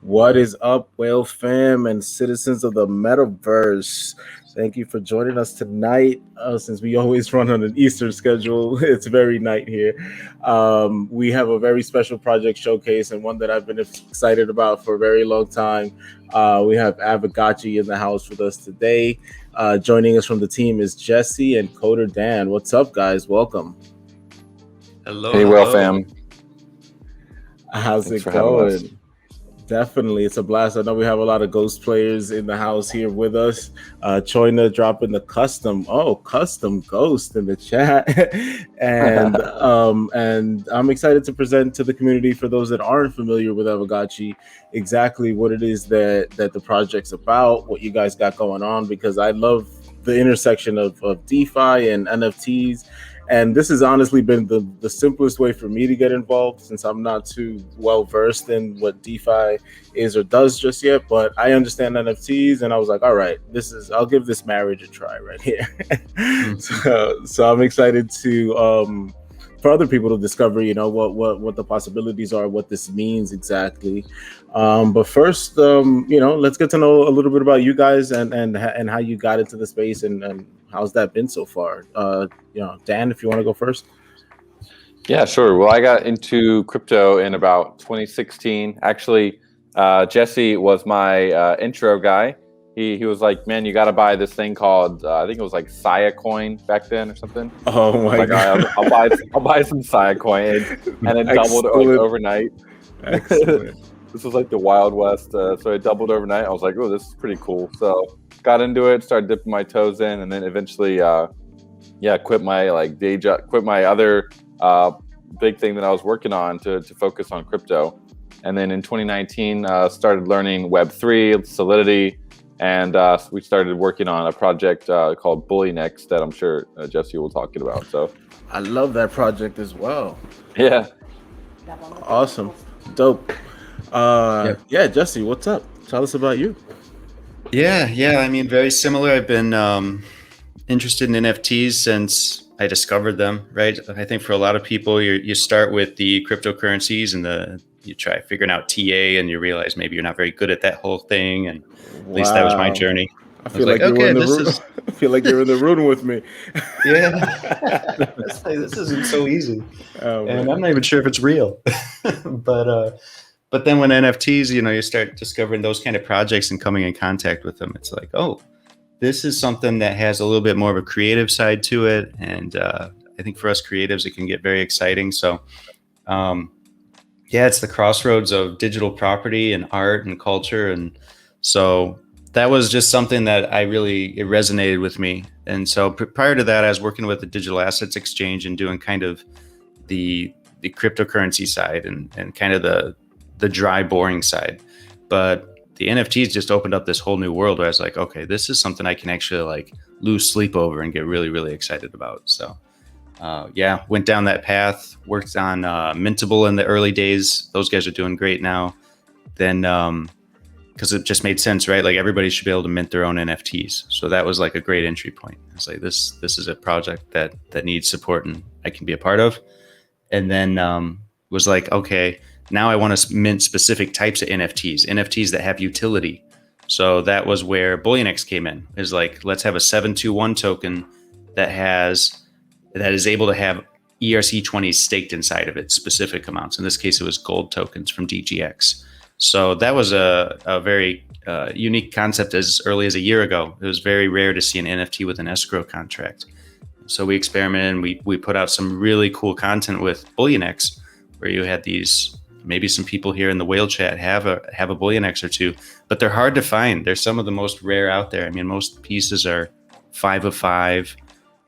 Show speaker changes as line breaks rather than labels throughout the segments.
What is up, Whale fam and citizens of the metaverse? Thank you for joining us tonight. Since we always run on an Eastern schedule, it's very night here. We have a very special project showcase and one that I've been excited about for a very long time. We have Aavegotchi in the house with us today. Joining us from the team is Jesse and Coder Dan. What's up, guys? Welcome.
Hello.
Hey, Whale fam.
How's Thanks it going? Definitely, it's a blast. I know we have a lot of Ghost players in the house here with us. Choina dropping the custom Ghost in the chat, and I'm excited to present to the community, for those that aren't familiar with Avagachi, exactly what it is that the project's about, what you guys got going on, because I love the intersection of DeFi and NFTs. And this has honestly been the simplest way for me to get involved, since I'm not too well versed in what DeFi is or does just yet. But I understand NFTs, and I was like, all right, I'll give this marriage a try right here. So I'm excited to for other people to discover, what the possibilities are, what this means exactly. But first, let's get to know a little bit about you guys and how you got into the space and how's that been so far. Dan, if you want to go first.
Yeah, sure. Well, I got into crypto in about 2016. Actually, Jesse was my intro guy. He was like, man, you got to buy this thing called, I think it was like Sia Coin back then or something.
Oh my God.
I'll buy some Sia Coin, and it doubled overnight.
Excellent.
This was like the Wild West, so it doubled overnight. I was like, oh, this is pretty cool. So got into it, started dipping my toes in, and then eventually, quit my day job, quit my other big thing that I was working on to focus on crypto. And then in 2019, started learning Web3, Solidity. And we started working on a project called BullyNext that I'm sure Jesse will talk about. So
I love that project as well.
Yeah.
Awesome. Dope. Yeah, Jesse, what's up? Tell us about you.
Yeah. I mean, very similar. I've been interested in NFTs since I discovered them, right? I think for a lot of people, you start with the cryptocurrencies and you try figuring out TA, and you realize maybe you're not very good at that whole thing. And at least that was my journey.
I feel like you're in the room. I feel like you're in the room with me.
Yeah, this isn't so easy, and I'm not even sure if it's real. But then when NFTs, you start discovering those kind of projects and coming in contact with them, it's like, oh, this is something that has a little bit more of a creative side to it, and I think for us creatives, it can get very exciting. So. It's the crossroads of digital property and art and culture. And so that was just something that it resonated with me. And so prior to that, I was working with the digital assets exchange and doing kind of the cryptocurrency side and kind of the dry, boring side. But the NFTs just opened up this whole new world where I was like, okay, this is something I can actually lose sleep over and get really, really excited about. So went down that path, worked on Mintable in the early days. Those guys are doing great now. Then, because it just made sense, right? Like everybody should be able to mint their own NFTs. So that was like a great entry point. It's like, this is a project that needs support and I can be a part of. And then was like, okay, now I want to mint specific types of NFTs that have utility. So that was where BullyNext came in. Is like, let's have a 721 token that is able to have ERC20s staked inside of it, specific amounts. In this case, it was gold tokens from DGX. So that was a very unique concept as early as a year ago. It was very rare to see an NFT with an escrow contract. So we experimented and we put out some really cool content with BullyNext, where you had maybe some people here in the whale chat have a BullyNext or two, but they're hard to find. They're some of the most rare out there. I mean, most pieces are 5 of 5.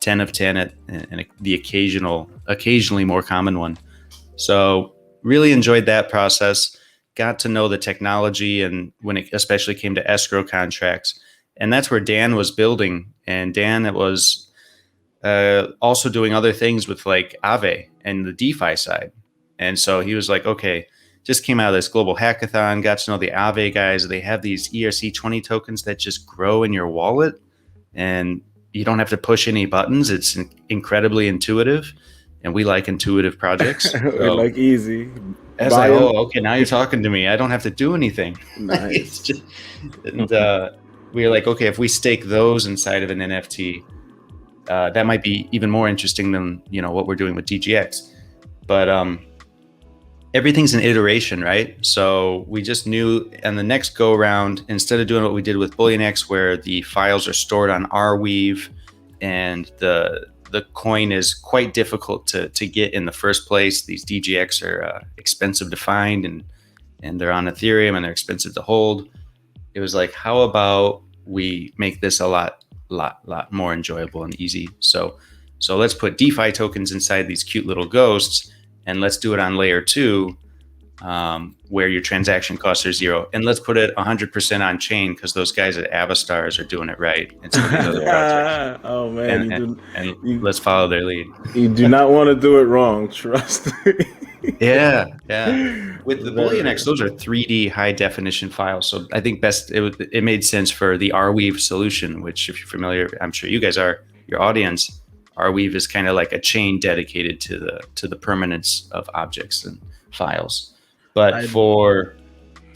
10 of 10 and the occasionally more common one. So really enjoyed that process, got to know the technology, and when it especially came to escrow contracts. And that's where Dan was building. And Dan was also doing other things with like Aave and the DeFi side. And so he was like, okay, just came out of this global hackathon, got to know the Aave guys. They have these ERC20 tokens that just grow in your wallet, and you don't have to push any buttons. It's incredibly intuitive. and we like intuitive projects.
We
So
like easy.
as like, oh, okay, now you're talking to me. I don't have to do anything.
Nice.
It's just, and we were like, okay, if we stake those inside of an NFT, that might be even more interesting than what we're doing with DGX. But everything's an iteration, right? So we just knew on the next go around, instead of doing what we did with BullionX, where the files are stored on Arweave and the coin is quite difficult to get in the first place. These DGX are expensive to find, and they're on Ethereum and they're expensive to hold. It was like, how about we make this a lot more enjoyable and easy? So let's put DeFi tokens inside these cute little ghosts, and let's do it on layer 2, where your transaction costs are 0. And let's put it 100% on chain, because those guys at Avastars are doing it right. And so these other projects.
Oh man,
and let's follow their lead.
You do not want to do it wrong. Trust me.
Yeah. With the BullionX, those are 3D high definition files. So I think it made sense for the Arweave solution, which, if you're familiar, I'm sure you guys are, your audience. Arweave is kind of like a chain dedicated to the permanence of objects and files. But for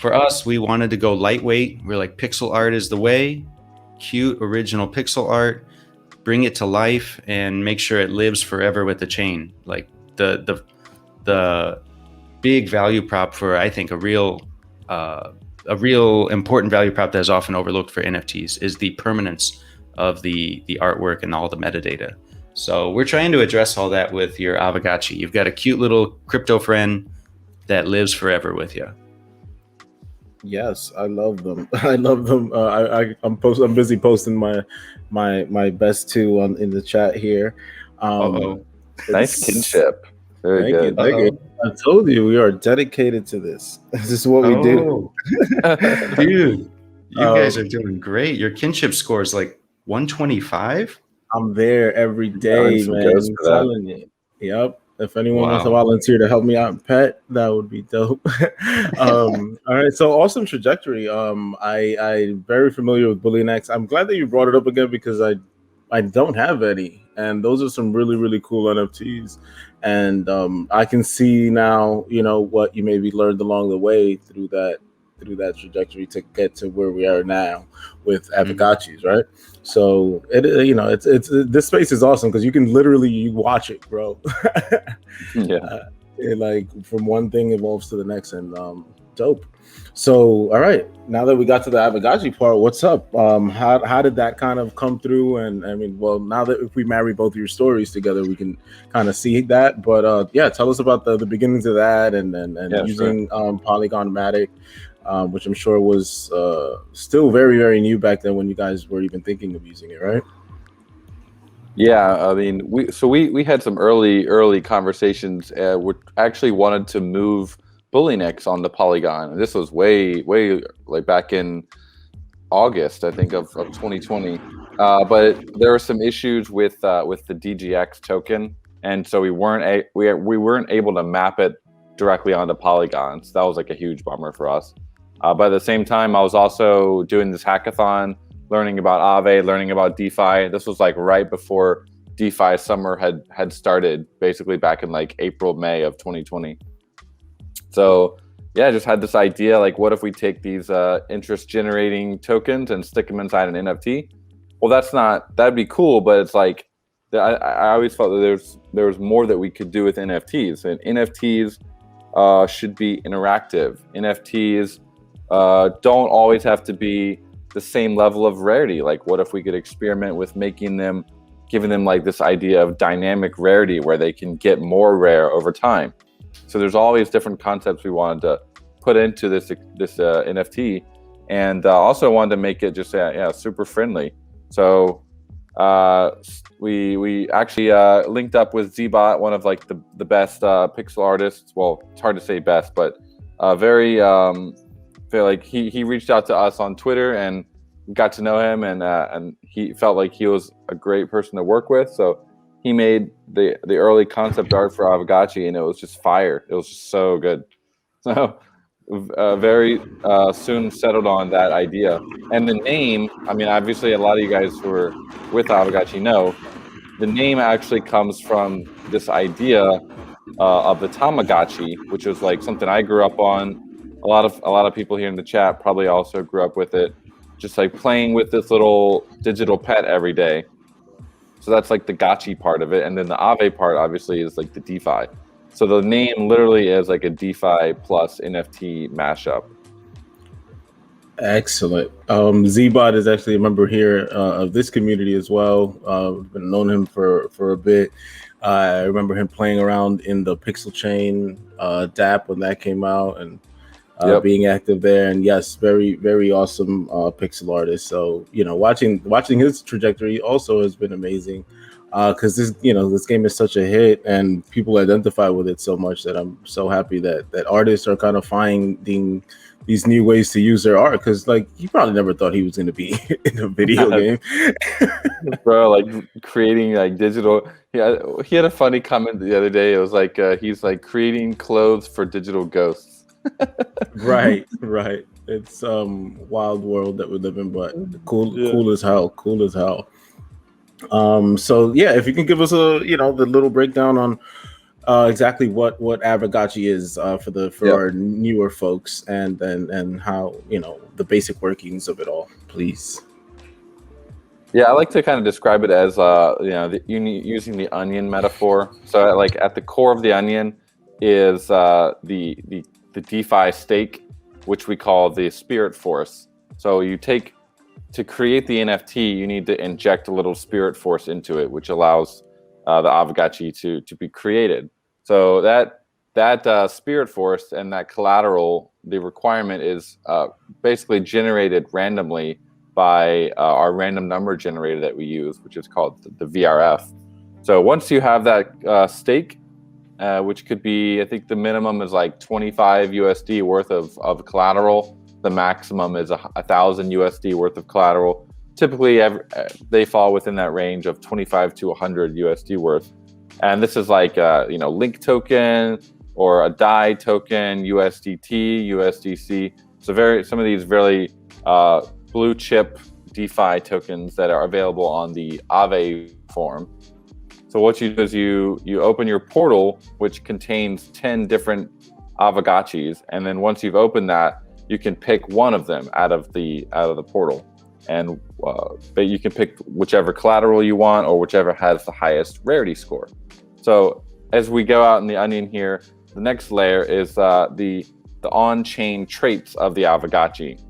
us, we wanted to go lightweight. We're like, pixel art is the way. Cute original pixel art, bring it to life and make sure it lives forever with the chain. Like the big value prop for, I think, a real important value prop that is often overlooked for NFTs is the permanence of the artwork and all the metadata. So we're trying to address all that with your Aavegotchi. You've got a cute little crypto friend that lives forever with you.
Yes, I love them. I love them. I'm busy posting my best two in the chat here.
Nice kinship. Very good.
Thank you. I told you we are dedicated to this. This is what we do.
Dude, you guys are doing great. Your kinship score is like 125.
I'm there every day, man. I'm telling you. Yep. If anyone wants to volunteer to help me out in pet, that would be dope. All right. So awesome trajectory. I'm very familiar with BullionX. I'm glad that you brought it up again, because I don't have any, and those are some really, really cool NFTs. And I can see now, what you maybe learned along the way through that trajectory to get to where we are now with Aavegotchis, right? So it's this space is awesome, because you can literally watch it grow.
Yeah.
It, like, from one thing evolves to the next, and dope. So, all right, now that we got to the Aavegotchi part, what's up? How did that kind of come through? And I mean, well, now that if we marry both of your stories together, we can kind of see that. But tell us about the beginnings of that, and using Polygon-matic, which I'm sure was still very, very new back then when you guys were even thinking of using it, right?
Yeah, I mean, we had some early conversations. We actually wanted to move BullionX on the Polygon, and this was way like back in August, I think, of 2020. But there were some issues with the DGX token, and so we weren't able to map it directly onto Polygon. So that was like a huge bummer for us. But at the same time, I was also doing this hackathon, learning about Aave, learning about DeFi. This was like right before DeFi summer had started, basically back in like April, May of 2020. So yeah, I just had this idea, like, what if we take these interest generating tokens and stick them inside an NFT? Well, that'd be cool, but it's like, I always felt that there was more that we could do with NFTs, and NFTs should be interactive. NFTs don't always have to be the same level of rarity. Like, what if we could experiment with giving them like this idea of dynamic rarity, where they can get more rare over time? So there's always different concepts we wanted to put into this NFT, and also wanted to make it just super friendly. So we actually linked up with Zbot, one of like the best pixel artists. Well, it's hard to say best, but very like he reached out to us on Twitter, and got to know him, and he felt like he was a great person to work with. So he made the early concept art for Avagachi, and it was just fire. It was just so good. So very soon settled on that idea. And the name, I mean, obviously a lot of you guys who are with Avagachi know, the name actually comes from this idea of the Tamagotchi, which was like something I grew up on. A lot of people here in the chat probably also grew up with it, just like playing with this little digital pet every day. So that's like the gotchi part of it, and then the Aave part obviously is like the DeFi. So the name literally is like a DeFi plus NFT mashup.
Excellent. Zbot is actually a member here of this community as well. I've been known him for a bit. I remember him playing around in the Pixel Chain DApp when that came out, and being active there. And yes, very, very awesome pixel artist. So, you know, watching his trajectory also has been amazing, because this game is such a hit and people identify with it so much that I'm so happy that artists are kind of finding these new ways to use their art, because like you probably never thought he was going to be in a video game.
Bro, like creating like digital. Yeah, he had a funny comment the other day. It was like he's like creating clothes for digital ghosts.
right. It's wild world that we live in, but cool as hell. So yeah, if you can give us the little breakdown on exactly what Aavegotchi is for our newer folks, and how the basic workings of it all, please.
Yeah, I like to kind of describe it as using the onion metaphor. So like at the core of the onion is the DeFi stake, which we call the spirit force. So to create the NFT, you need to inject a little spirit force into it, which allows the Aavegotchi to be created. So that spirit force and that collateral, the requirement is basically generated randomly by our random number generator that we use, which is called the VRF. So once you have that stake, which could be, I think the minimum is like 25 USD worth of collateral. The maximum is 1,000 USD worth of collateral. Typically, they fall within that range of 25 to 100 USD worth. And this is like Link token or a DAI token, USDT, USDC. So some of these very blue chip DeFi tokens that are available on the Aave form. So what you do is you open your portal, which contains 10 different Aavegotchis, and then once you've opened that, you can pick one of them out of the portal, and but you can pick whichever collateral you want or whichever has the highest rarity score. So as we go out in the onion here, the next layer is the on-chain traits of the Aavegotchi.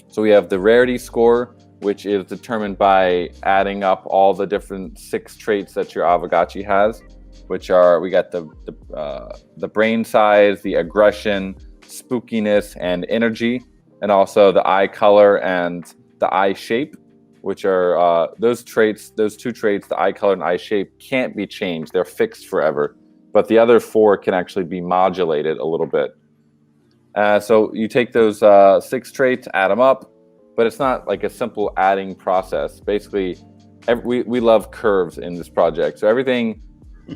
So we have the rarity score, which is determined by adding up all the different 6 traits that your Aavegotchi has, which are, we got the brain size, the aggression, spookiness, and energy, and also the eye color and the eye shape, which are those two traits, the eye color and eye shape, can't be changed. They're fixed forever. But the other 4 can actually be modulated a little bit. So you take those 6 traits, add them up, but it's not like a simple adding process. Basically, we love curves in this project. So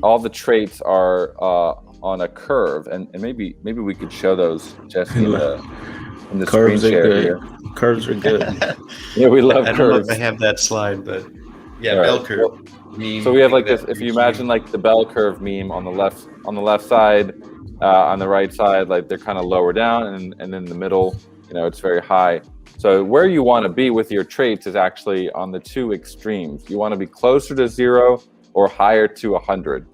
all the traits are on a curve, and maybe we could show those, Jesse, in the screen share here.
Curves are good.
Yeah, we love curves.
I don't know if I have that slide, but yeah,
right.
bell curve. Meme,
so we have like this. If you imagine like the bell curve meme on the left side, on the right side, like they're kind of lower down, and in the middle, it's very high. So where you want to be with your traits is actually on the 2 extremes. You want to be closer to 0 or higher to 100.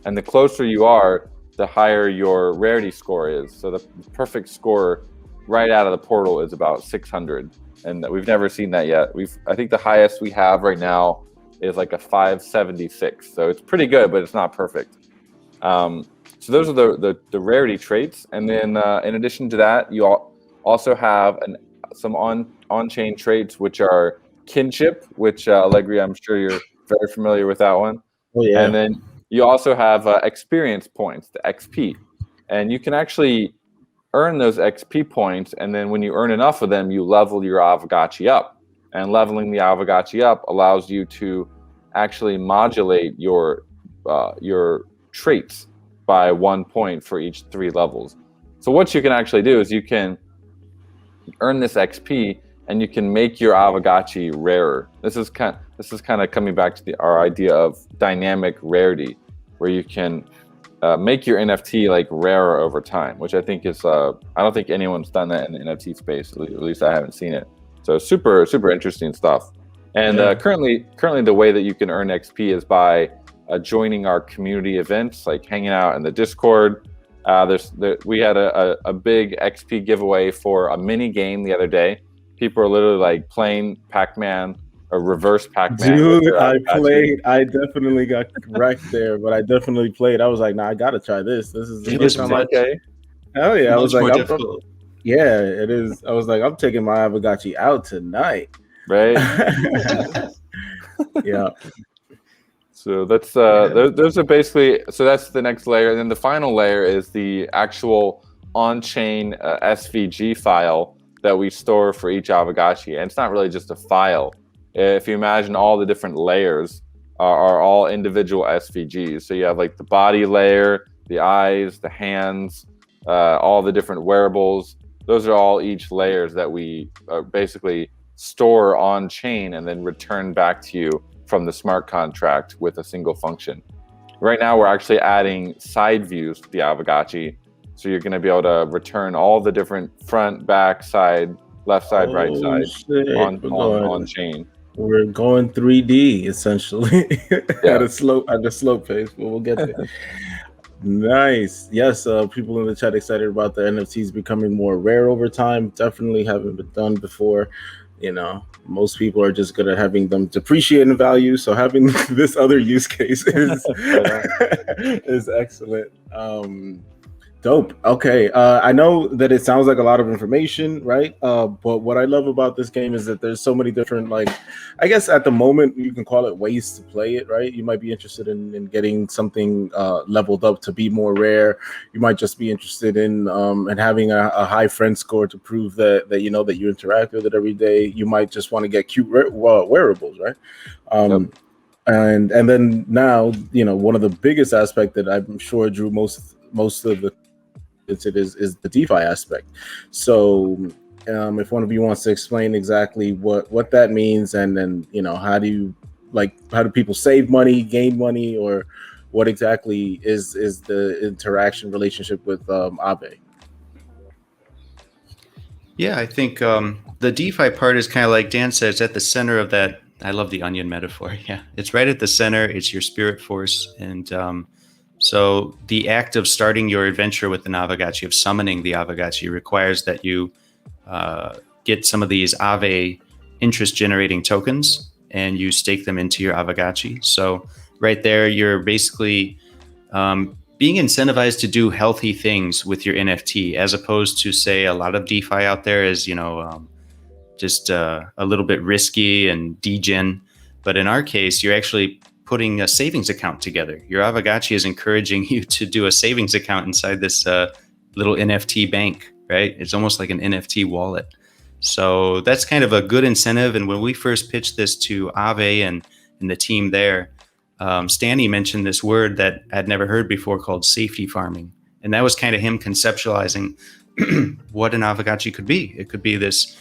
And the closer you are, the higher your rarity score is. So the perfect score right out of the portal is about 600. And we've never seen that yet. I think the highest we have right now is like a 576. So it's pretty good, but it's not perfect. So those are the rarity traits. And then in addition to that, you also have some on-chain traits, which are kinship, which Alegria, I'm sure you're very familiar with that one.
Oh, yeah.
And then you also have experience points, the XP. And you can actually earn those XP points, and then when you earn enough of them, you level your Aavegotchi up. And leveling the Aavegotchi up allows you to actually modulate your traits by 1 point for each 3 levels. So what you can actually do is you can earn this XP, and you can make your Aavegotchi rarer. This this is kind of coming back to our idea of dynamic rarity, where you can make your NFT like rarer over time, which I think is I don't think anyone's done that in the NFT space. At least I haven't seen it. So super interesting stuff. And currently the way that you can earn XP is by joining our community events, like hanging out in the Discord. We had a big XP giveaway for a mini game the other day. People are literally like playing Pac-Man, a reverse Pac-Man.
Dude, I played. I definitely got wrecked there, but I definitely played. I was like, nah, I gotta try this. This is the first time.
Okay.
Hell yeah! I was like,
difficult.
yeah, it is. I was like, I'm taking my Aavegotchi out tonight.
Right.
Yeah.
So that's those are basically, so that's the next layer, and then the final layer is the actual on-chain SVG file that we store for each Aavegotchi, and it's not really just a file. If you imagine all the different layers are all individual SVGs. So you have like the body layer, the eyes, the hands, all the different wearables. Those are all each layers that we basically store on chain and then return back to you from the smart contract with a single function. Right now, we're actually adding side views to the Aavegotchi. So you're going to be able to return all the different front, back, side, left side, right side on chain.
We're going 3D essentially at a slow pace, but we'll get there. Nice. Yes, people in the chat excited about the NFTs becoming more rare over time. Definitely haven't been done before. You know, most people are just good at having them depreciate in value. So having this other use case is excellent. Dope. Okay. I know that it sounds like a lot of information, right? But what I love about this game is that there's so many different, like, I guess at the moment you can call it ways to play it, right? You might be interested in getting something leveled up to be more rare. You might just be interested in having a high friend score to prove that you know that you interact with it every day. You might just want to get cute wearables, right? And then now, you know, one of the biggest aspect that I'm sure drew most of the it is the DeFi aspect. So if one of you wants to explain exactly what that means, and then, you know, how do people save money, gain money, or what exactly is the interaction relationship with Aave?
Yeah, I think the DeFi part is kind of like Dan said, it's at the center of that. I love the onion metaphor. Yeah, it's right at the center. It's your spirit force. And so the act of starting your adventure with an Avagachi, of summoning the Avagachi, requires that you get some of these Aave interest generating tokens and you stake them into your Avagachi. So right there, you're basically being incentivized to do healthy things with your NFT, as opposed to, say, a lot of DeFi out there is, you know, just a little bit risky and degen. But in our case, you're actually putting a savings account together. Your Avagachi is encouraging you to do a savings account inside this little NFT bank, right? It's almost like an NFT wallet. So that's kind of a good incentive. And when we first pitched this to Aave and the team there, Stanley mentioned this word that I'd never heard before called safety farming. And that was kind of him conceptualizing what an Avagachi could be. It could be this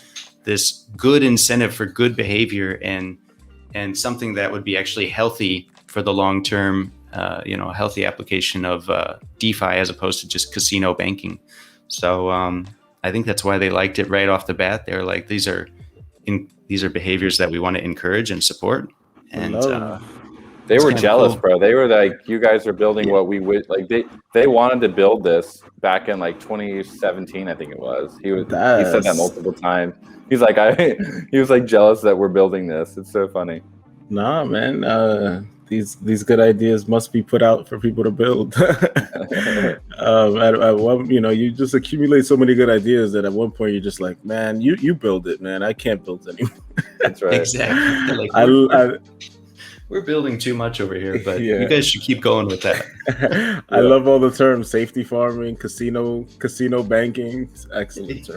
good incentive for good behavior and something that would be actually healthy for the long term, you know, a healthy application of DeFi as opposed to just casino banking. So I think that's why they liked it right off the bat. They're like, these are behaviors that we want to encourage and support. And
they were jealous, cool. Bro. They were like, you guys are building what we would like. They wanted to build this back in like 2017, I think it was. He said that multiple times. He's like, he was like jealous that we're building this. It's so funny. Nah,
man. These good ideas must be put out for people to build. You know, you just accumulate so many good ideas that at one point you're just like, man, you build it, man. I can't build anymore.
That's right.
Exactly. Like, we're building too much over here, but you guys should keep going with that.
I love all the terms: safety farming, casino banking. Excellent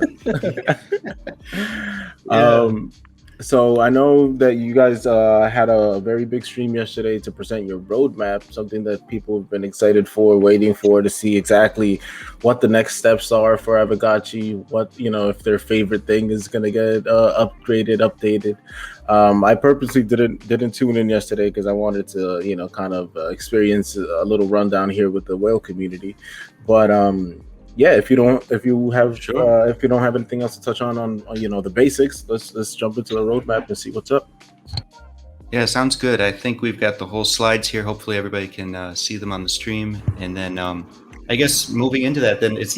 term. So I know that you guys had a very big stream yesterday to present your roadmap, something that people have been excited for, waiting for to see exactly what the next steps are for Avagachi, what, if their favorite thing is going to get upgraded, updated. I purposely didn't tune in yesterday because I wanted to, kind of experience a little rundown here with the whale community. But yeah, if you don't have anything else to touch on the basics, let's jump into the roadmap and see what's up.
Yeah, sounds good. I think we've got the whole slides here. Hopefully everybody can see them on the stream. And then I guess moving into that, then it's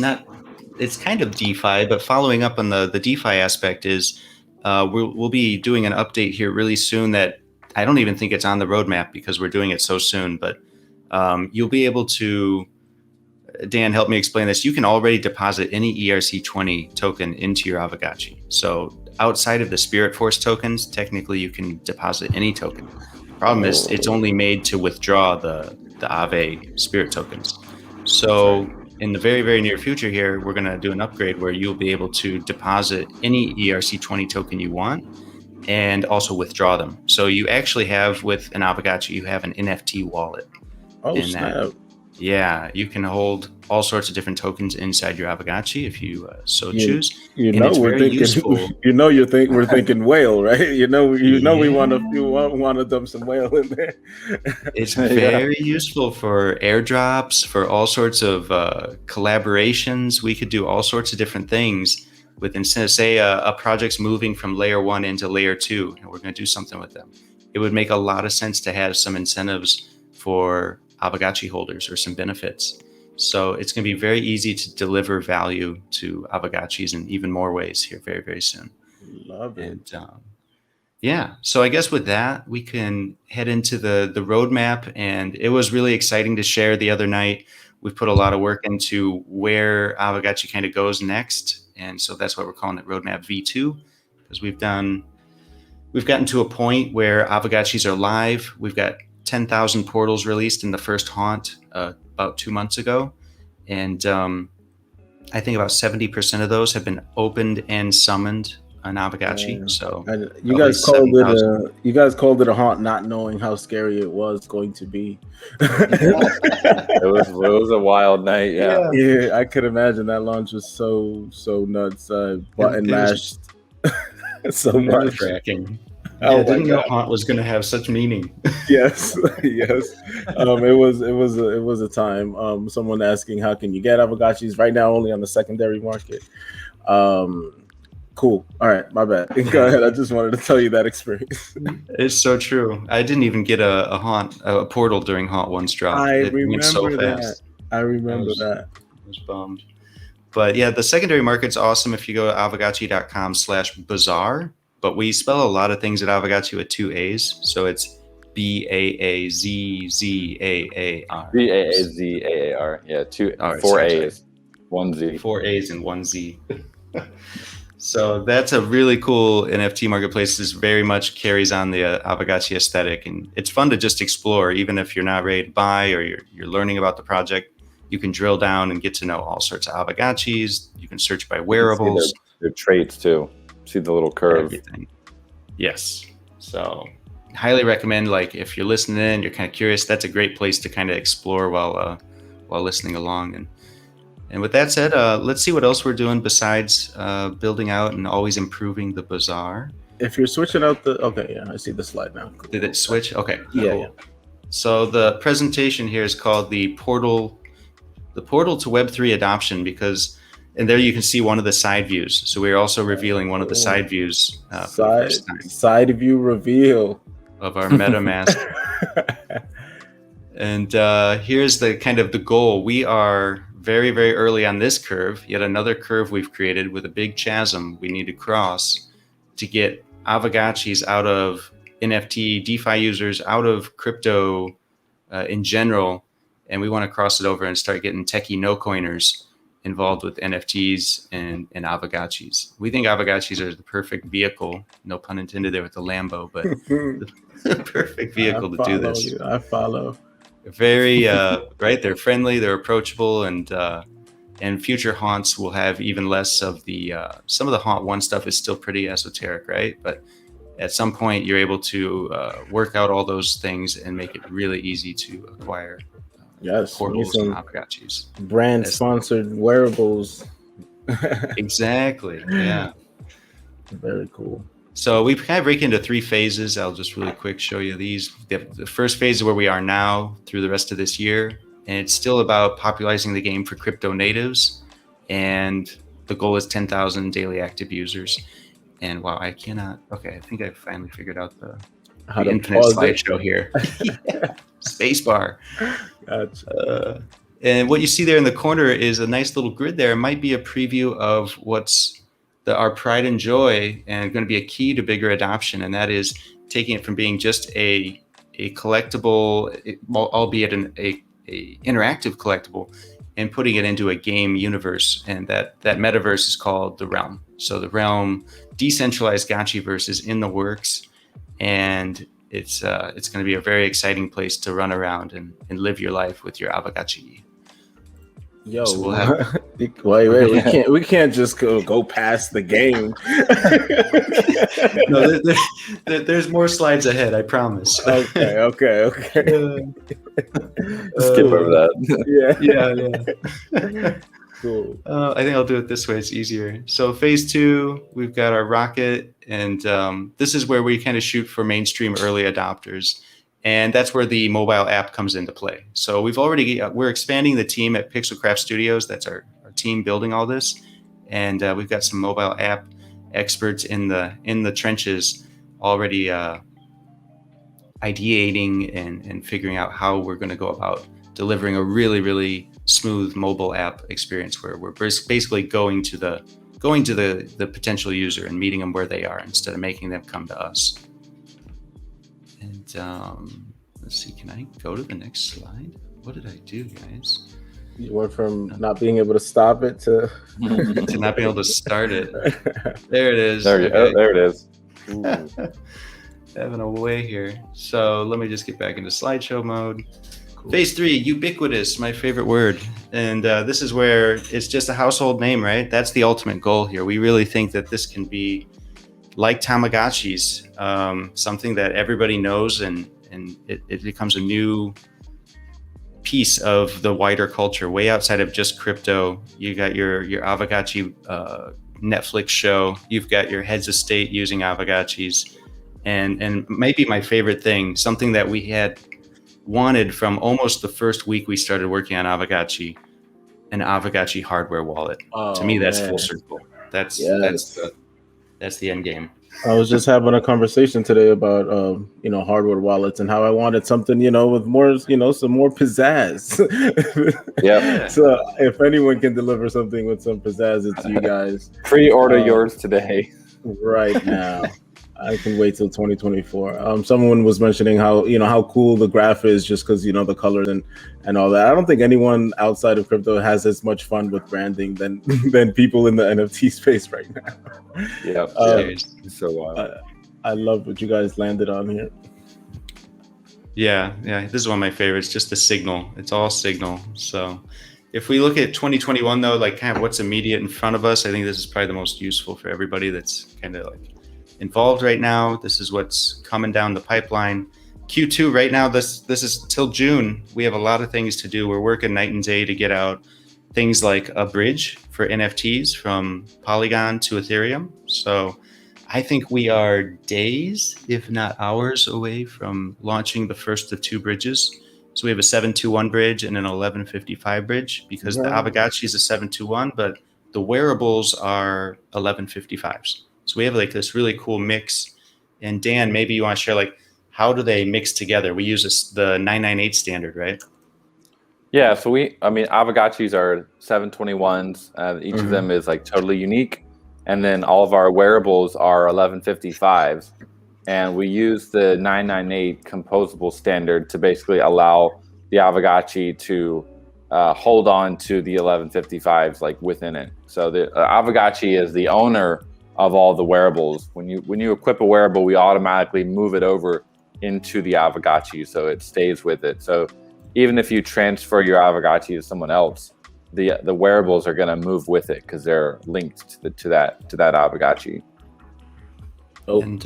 kind of DeFi, but following up on the DeFi aspect is we'll be doing an update here really soon that I don't even think it's on the roadmap because we're doing it so soon, but you'll be able to, Dan, help me explain this. You can already deposit any ERC20 token into your Aavegotchi. So outside of the Spirit Force tokens, technically you can deposit any token. The problem is it's only made to withdraw the Aave Spirit tokens. So in the very, very near future here, we're going to do an upgrade where you'll be able to deposit any ERC20 token you want and also withdraw them. So you actually have, with an Aavegotchi, you have an NFT wallet.
Oh, snap.
Yeah, you can hold all sorts of different tokens inside your Aavegotchi if you so choose.
We're thinking. We're thinking whale, right? We want to dump some whale in there.
It's very useful for airdrops, for all sorts of collaborations. We could do all sorts of different things with, instead of say a project's moving from layer 1 into layer 2, and we're going to do something with them. It would make a lot of sense to have some incentives for Aavegotchi holders or some benefits. So it's going to be very easy to deliver value to Aavegotchis in even more ways here very, very soon.
Love it.
And yeah, so I guess with that, we can head into the roadmap. And it was really exciting to share the other night. We've put a lot of work into where Aavegotchi kind of goes next. And so that's why we're calling it Roadmap V2, because we've gotten to a point where Aavegotchis are live. We've got 10,000 portals released in the first haunt about 2 months ago. And I think about 70% of those have been opened and summoned on Aavegotchi.
Yeah.
So
you guys called it a haunt, not knowing how scary it was going to be.
It was a wild night.
Yeah, I could imagine that launch was so nuts. Button mashed so much.
Tracking. I didn't know haunt was going to have such meaning.
Yes. It was a time. Someone asking, how can you get Aavegotchis? Right now only on the secondary market. Cool. All right, my bad. Go ahead. I just wanted to tell you that experience.
It's so true. I didn't even get a portal during Haunt 1's drop.
I remember that. I was
bummed. But yeah, the secondary market's awesome if you go to aavegotchi.com/bazaar. But we spell a lot of things at Aavegotchi with 2 A's. So it's BAAZZAAR.
BAAZAAR. Yeah, 4 A's, 1 Z.
4 A's and 1 Z. So that's a really cool NFT marketplace. This very much carries on the Aavegotchi aesthetic. And it's fun to just explore, even if you're not ready to buy or you're learning about the project. You can drill down and get to know all sorts of Aavegotchis. You can search by wearables.
Their traits too. See the little curve.
Everything. Yes. So highly recommend, like, if you're listening in, you're kind of curious, that's a great place to kind of explore while listening along. And with that said, let's see what else we're doing besides building out and always improving the bazaar.
If you're switching out I see the slide now.
Did it switch? Okay.
Yeah.
Cool. So the presentation here is called the portal to Web3 adoption, and there you can see one of the side views. So we're also revealing one of the side views for the first time.
Side view reveal
of our MetaMask. And here's the kind of the goal. We are very, very early on this curve, yet another curve we've created with a big chasm we need to cross to get Aavegotchis out of NFT, DeFi users, out of crypto in general. And we want to cross it over and start getting techie no-coiners involved with NFTs and Aavegotchis. We think Aavegotchis are the perfect vehicle, no pun intended there with the Lambo, but the perfect vehicle to do this.
I follow.
Very, right, they're friendly, they're approachable, and future haunts will have even less of the, some of the Haunt 1 stuff is still pretty esoteric, right? But at some point you're able to work out all those things and make it really easy to acquire
Yes,
portals and Aavegotchis.
Brand sponsored wearables.
Exactly. Yeah.
Very cool.
So we kind of break into 3 phases. I'll just really quick show you these. The first phase is where we are now through the rest of this year. And it's still about popularizing the game for crypto natives. And the goal is 10,000 daily active users. And wow, I cannot. Okay, I think I finally figured out the infinite slideshow here. Yeah. Spacebar.
Gotcha.
And what you see there in the corner is a nice little grid there. It might be a preview of what's our pride and joy and going to be a key to bigger adoption. And that is taking it from being just a collectible, albeit a interactive collectible, and putting it into a game universe. And that metaverse is called the Realm. So the Realm decentralized Gotchiverse is in the works, and it's going to be a very exciting place to run around and live your life with your Avagachi.
Yo,
so we'll have...
wait, we can't just go past the game.
No, there's more slides ahead, I promise.
Okay.
Skip over that.
Yeah.
Cool.
I think I'll do it this way. It's easier. So phase 2, we've got our rocket, and this is where we kind of shoot for mainstream early adopters. And that's where the mobile app comes into play. So we're expanding the team at Pixelcraft Studios. That's our team building all this. And we've got some mobile app experts in the trenches already ideating and figuring out how we're going to go about delivering a really, really smooth mobile app experience where we're basically going to the potential user and meeting them where they are instead of making them come to us. And let's see, can I go to the next slide? What did I do, guys?
You went from not being able to stop it to
not being able to start it. There it is.
There it is.
Having a way here. So let me just get back into slideshow mode. Cool. Phase 3, ubiquitous, my favorite word. And this is where it's just a household name, right? That's the ultimate goal here. We really think that this can be like Tamagotchis, something that everybody knows, and it becomes a new piece of the wider culture, way outside of just crypto. You got your Aavegotchi Netflix show. You've got your heads of state using Aavegotchis, and maybe my favorite thing, something that we had wanted from almost the first week we started working on Aavegotchi, an Aavegotchi hardware wallet. To me, that's full circle. That's the end game.
I was just having a conversation today about hardware wallets and how I wanted something with more some more pizzazz.
Yeah.
So if anyone can deliver something with some pizzazz, it's you guys.
Pre-order yours today.
Right now. I can wait till 2024. Someone was mentioning how cool the graph is just because the colors and all that. I don't think anyone outside of crypto has as much fun with branding than people in the NFT space right now.
Yeah, so wild.
I love what you guys landed on here.
Yeah. This is one of my favorites. Just the signal. It's all signal. So if we look at 2021 though, like kind of what's immediate in front of us, I think this is probably the most useful for everybody that's kind of like involved right now. This is what's coming down the pipeline. Q2 right now, this is till June. We have a lot of things to do. We're working night and day to get out things like a bridge for NFTs from Polygon to Ethereum. So I think we are days, if not hours, away from launching the first of 2 bridges. So we have a 721 bridge and an 1155 bridge, because the Avagachi is a 721, but the wearables are 1155s. So we have like this really cool mix. And Dan, maybe you want to share like how do they mix together? We use the 998 standard, right?
Yeah, so Aavegotchis are 721s. Each of them is like totally unique. And then all of our wearables are 1155s. And we use the 998 composable standard to basically allow the Aavegotchi to hold on to the 1155s like within it. So the Aavegotchi is the owner of all the wearables. When you equip a wearable, we automatically move it over into the Aavegotchi, so it stays with it. So even if you transfer your Aavegotchi to someone else, the wearables are going to move with it because they're linked to that Aavegotchi.
Oh,
And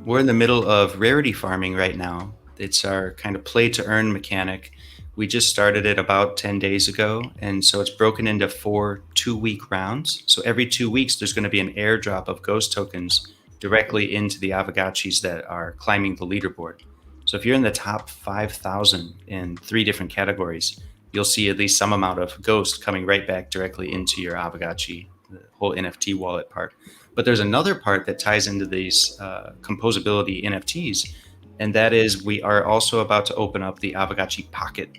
we're in the middle of rarity farming right now. It's our kind of play to earn mechanic. We just started it about 10 days ago. And so it's broken into 4 2-week rounds. So every 2 weeks, there's going to be an airdrop of ghost tokens directly into the Aavegotchis that are climbing the leaderboard. So if you're in the top 5,000 in 3 different categories, you'll see at least some amount of ghost coming right back directly into your Aavegotchi, the whole NFT wallet part. But there's another part that ties into these composability NFTs, and that is we are also about to open up the Aavegotchi Pocket.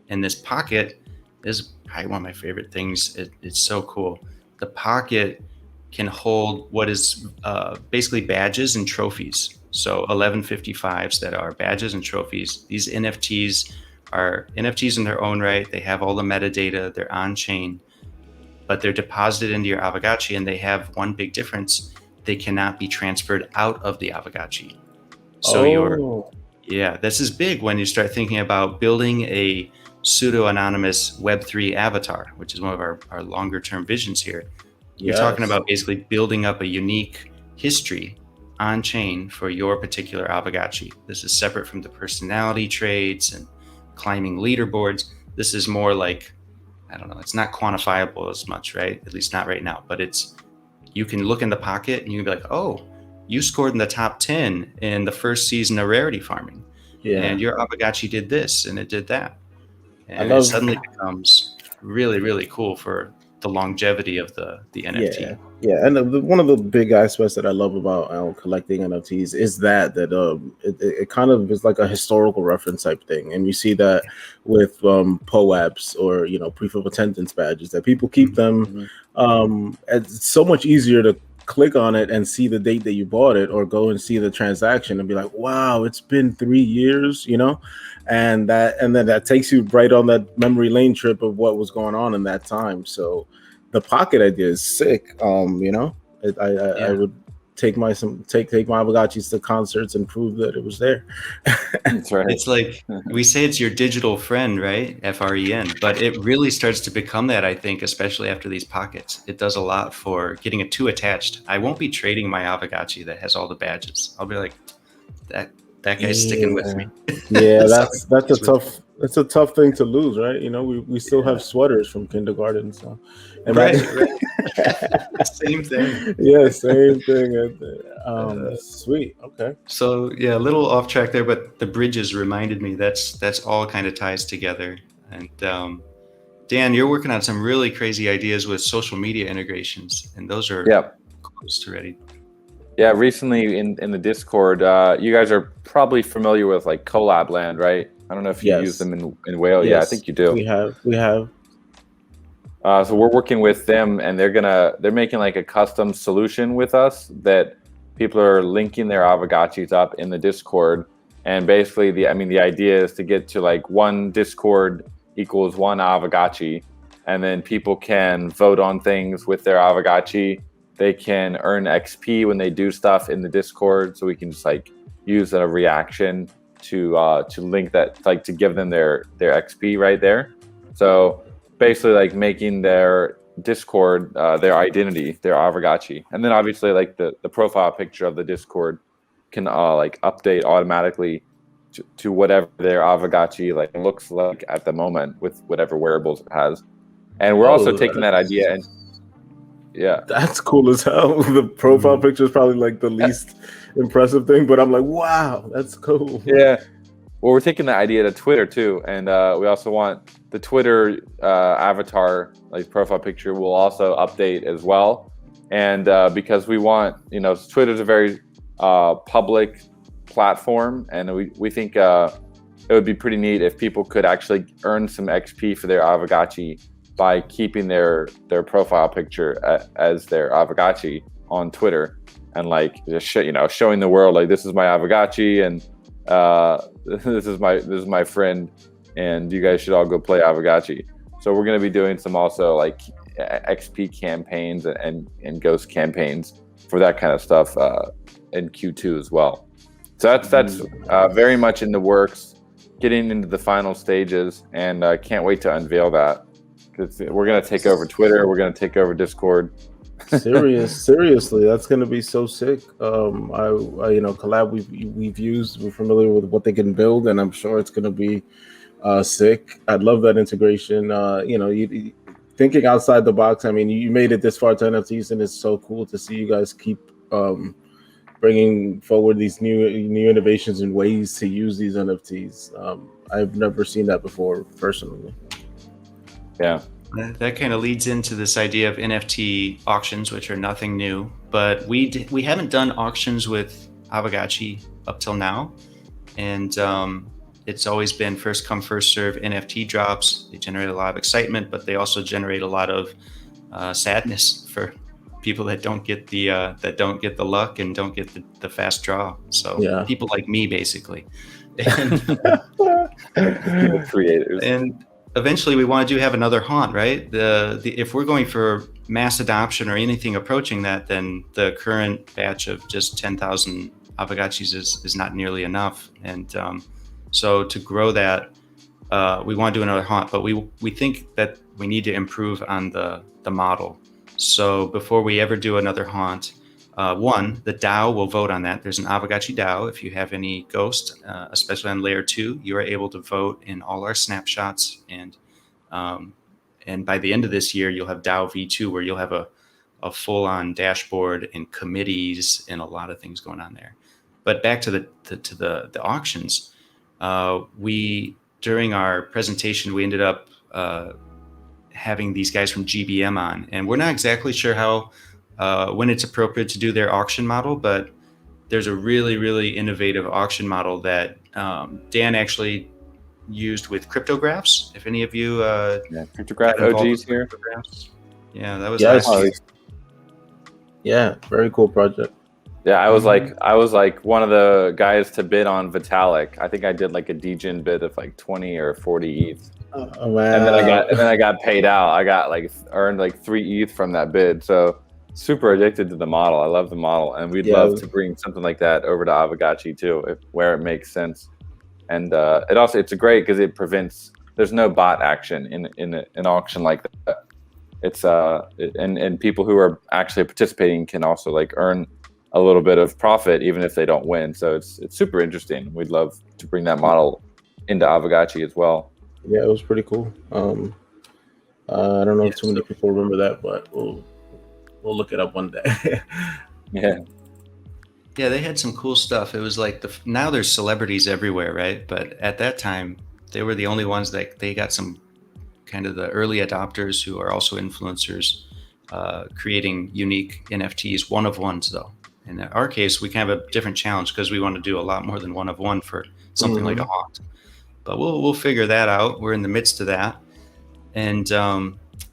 And this Pocket is probably one of my favorite things. It's so cool. The Pocket can hold what is basically badges and trophies. So 1155s that are badges and trophies. These NFTs are NFTs in their own right. They have all the metadata. They're on chain, but they're deposited into your Aavegotchi, and they have one big difference. They cannot be transferred out of the Aavegotchi. So this is big when you start thinking about building a pseudo-anonymous Web3 avatar, which is one of our longer term visions here. You're talking about basically building up a unique history on chain for your particular Aavegotchi. This is separate from the personality traits and climbing leaderboards. This is more like, I don't know, it's not quantifiable as much, right? At least not right now, but you can look in the Pocket and you can be like, oh, you scored in the top 10 in the first season of rarity farming. And your Aavegotchi did this and it did that. And it suddenly becomes really, really cool for the longevity of the NFT.
Yeah, and one of the big aspects that I love about collecting NFTs is that it kind of is like a historical reference type thing, and you see that with POAPs or proof of attendance badges, that people keep them. It's so much easier to click on it and see the date that you bought it, or go and see the transaction and be like, wow, it's been 3 years, and then that takes you right on that memory lane trip of what was going on in that time. So the Pocket idea is sick. I would take my Avagotchis to concerts and prove that it was there.
That's right.
It's like we say it's your digital friend, right? FREN, but it really starts to become that, I think, especially after these Pockets. It does a lot for getting it too attached. I won't be trading my Aavegotchi that has all the badges. I'll be like, that guy's sticking with me.
Yeah, that's a tough thing to lose, right? We still have sweaters from kindergarten, so
right. Same thing.
Yeah, same thing. Sweet. Okay.
So a little off track there, but the bridges reminded me that's all kind of ties together. And Dan, you're working on some really crazy ideas with social media integrations, and those are close to ready.
Yeah, recently in the Discord, you guys are probably familiar with like Collab Land, right? I don't know if you use them in Whale. Yes. Yeah, I think you do.
We have.
So we're working with them, and they're making like a custom solution with us that people are linking their Aavegotchis up in the Discord. And basically the idea is to get to like one Discord equals one Aavegotchi, and then people can vote on things with their Aavegotchi. They can earn XP when they do stuff in the Discord, so we can just like use a reaction to link that, like to give them their XP right there. So basically like making their Discord their identity, their Aavegotchi. And then obviously like the profile picture of the Discord can like update automatically to whatever their Aavegotchi like looks like at the moment with whatever wearables it has. And we're also taking that idea and
that's cool as hell. The profile picture is probably like the least impressive thing, but I'm like, wow, that's cool.
Yeah. Well, we're taking the idea to Twitter too, and we also want the Twitter avatar, like profile picture, will also update as well. And because we want, Twitter's a very public platform, and we think it would be pretty neat if people could actually earn some XP for their Aavegotchi by keeping their profile picture as their Aavegotchi on Twitter, and like just showing the world like, this is my Aavegotchi, and this is my friend, and you guys should all go play Aavegotchi. So we're going to be doing some also like XP campaigns and ghost campaigns for that kind of stuff in Q2 as well. So that's very much in the works, getting into the final stages, and can't wait to unveil that. We're going to take over Twitter. We're going to take over Discord.
Seriously, that's gonna be so sick. Collab we're familiar with what they can build, and I'm sure it's gonna be sick. I'd love that integration. Thinking outside the box. I mean, you made it this far to NFTs, and it's so cool to see you guys keep bringing forward these new innovations and ways to use these NFTs. I've never seen that before personally.
Yeah.
That kind of leads into this idea of NFT auctions, which are nothing new, but we haven't done auctions with Avagachi up till now, and it's always been first come first serve NFT drops. They generate a lot of excitement, but they also generate a lot of sadness for people that don't get the luck and don't get the fast draw. So people like me, basically.
And creators.
And eventually we want to have another haunt, right? If we're going for mass adoption or anything approaching that, then the current batch of just 10,000 Aavegotchis is not nearly enough. And so to grow that, we want to do another haunt, but we think that we need to improve on the model. So before we ever do another haunt, the DAO will vote on that. There's an Aavegotchi DAO. If you have any ghost, especially on layer 2, you are able to vote in all our snapshots. And by the end of this year, you'll have DAO V2, where you'll have a full-on dashboard and committees and a lot of things going on there. But back to the auctions, during our presentation, we ended up having these guys from GBM on, and we're not exactly sure how when it's appropriate to do their auction model, but there's a really, really innovative auction model that Dan actually used with cryptographs. If any of you
cryptograph OGs here.
Yeah, that was
nice. Yeah, very cool project.
Yeah, I was like one of the guys to bid on Vitalik. I think I did like a degen bid of like 20 or 40 ETH.
Oh, wow.
And then I got paid out. I got earned like 3 ETH from that bid. So super addicted to the model. I love the model, and we'd love to bring something like that over to Aavegotchi too, where it makes sense. And it's great because it prevents. There's no bot action in an auction like that. It's and people who are actually participating can also like earn a little bit of profit even if they don't win. So it's super interesting. We'd love to bring that model into Aavegotchi as well.
Yeah, it was pretty cool. I don't know if too many people remember that, but we'll look it up one day.
Yeah,
they had some cool stuff. It was like now there's celebrities everywhere, right? But at that time, they were the only ones that they got some kind of the early adopters who are also influencers, creating unique NFTs, one of ones though. In our case, we kind of have a different challenge because we want to do a lot more than one of one for something like a haunt. But we'll figure that out. We're in the midst of that, and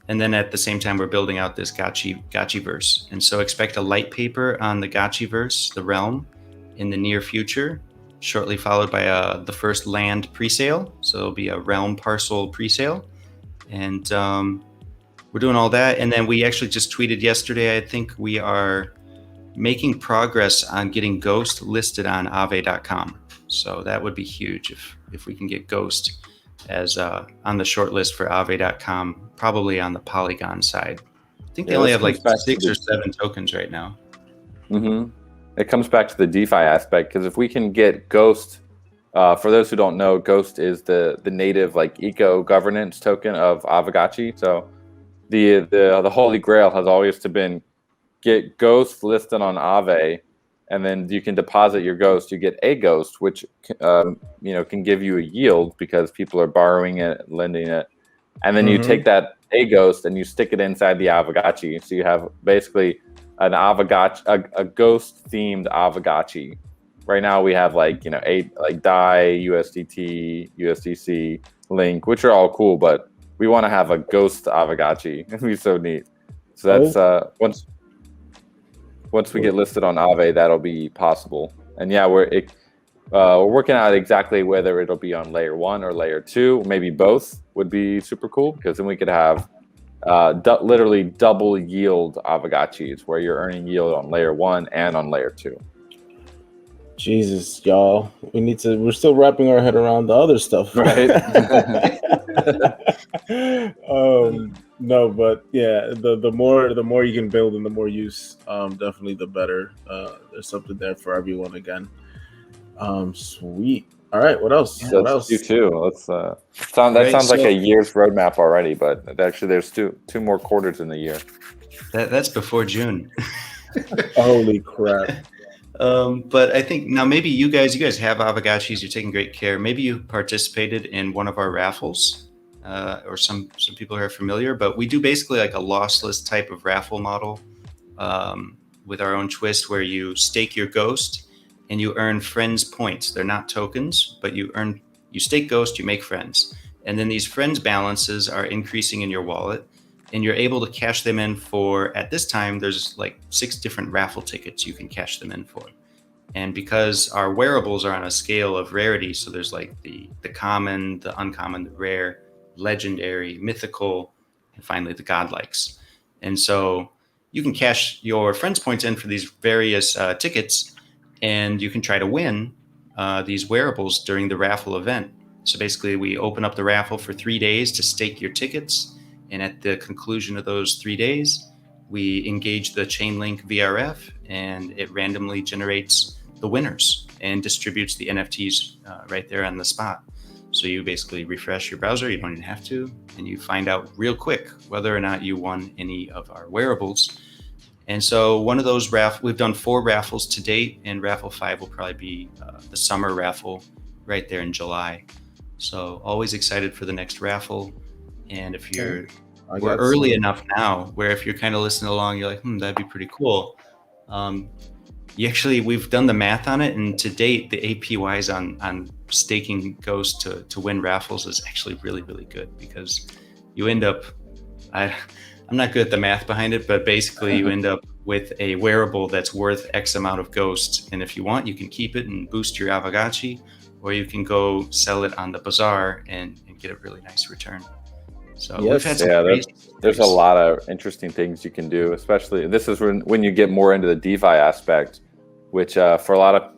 then at the same time we're building out this Gotchiverse, and so expect a light paper on the Gotchiverse, the realm, in the near future, shortly followed by the first land presale. So it'll be a realm parcel presale, and we're doing all that. And then we actually just tweeted yesterday. I think we are making progress on getting Ghost listed on Aave.com. So that would be huge if we can get Ghost as on the short list for Aave.com, probably on the Polygon side. I think they only have like 6 or 7 tokens right now.
Mm-hmm. It comes back to the DeFi aspect, because if we can get Ghost, for those who don't know, Ghost is the native like eco governance token of Aavegotchi. So the holy grail has always been get Ghost listed on Aave, and then you can deposit your Ghost. You get a Ghost, which can give you a yield because people are borrowing it, lending it, and then you take that a Ghost and you stick it inside the Aavegotchi. So you have basically an Aavegotchi, a Ghost themed Aavegotchi. Right now we have 8 like DAI, USDT, USDC, Link, which are all cool, but we want to have a Ghost Aavegotchi. It'd be so neat. So that's once we get listed on Aave, that'll be possible. And yeah, we're working out exactly whether it'll be on layer 1 or layer 2. Maybe both would be super cool, because then we could have literally double yield Aavegotchis, where you're earning yield on layer 1 and on layer 2.
Jesus, y'all, we're still wrapping our head around the other stuff,
right?
No, but yeah, the more you can build and the more use, definitely the better. There's something there for everyone again. Sweet. All right, what else?
Yeah,
What
let's do
else?
two. Let's that
Right,
sounds like
so
a year's roadmap already, but actually there's two more quarters in the year.
that's before June.
Holy crap.
But I think now maybe you guys have Aavegotchis. You're taking great care. Maybe you participated in one of our raffles, or some people are familiar. But we do basically like a lossless type of raffle model, with our own twist, where you stake your ghost and you earn friends points. They're not tokens, but you stake ghost, you make friends, and then these friends balances are increasing in your wallet. And you're able to cash them in for, at this time, there's like 6 different raffle tickets you can cash them in for. And because our wearables are on a scale of rarity, so there's like the common, the uncommon, the rare, legendary, mythical, and finally the godlikes. And so you can cash your friends points in for these various tickets, and you can try to win these wearables during the raffle event. So basically we open up the raffle for 3 days to stake your tickets. And at the conclusion of those 3 days, we engage the Chainlink VRF, and it randomly generates the winners and distributes the NFTs right there on the spot. So you basically refresh your browser, you don't even have to, and you find out real quick whether or not you won any of our wearables. And so one of those we've done 4 raffles to date, and raffle 5 will probably be the summer raffle right there in July. So always excited for the next raffle. And if we're early enough now, where if you're kind of listening along, you're like, that'd be pretty cool. We've done the math on it, and to date, the APYs on staking Ghost to win raffles is actually really, really good, because you end up, I'm not good at the math behind it, but basically you end up with a wearable that's worth X amount of Ghost. And if you want, you can keep it and boost your Avagachi, or you can go sell it on the bazaar and get a really nice return. So we've had
there's a lot of interesting things you can do, especially this is when you get more into the DeFi aspect, which for a lot of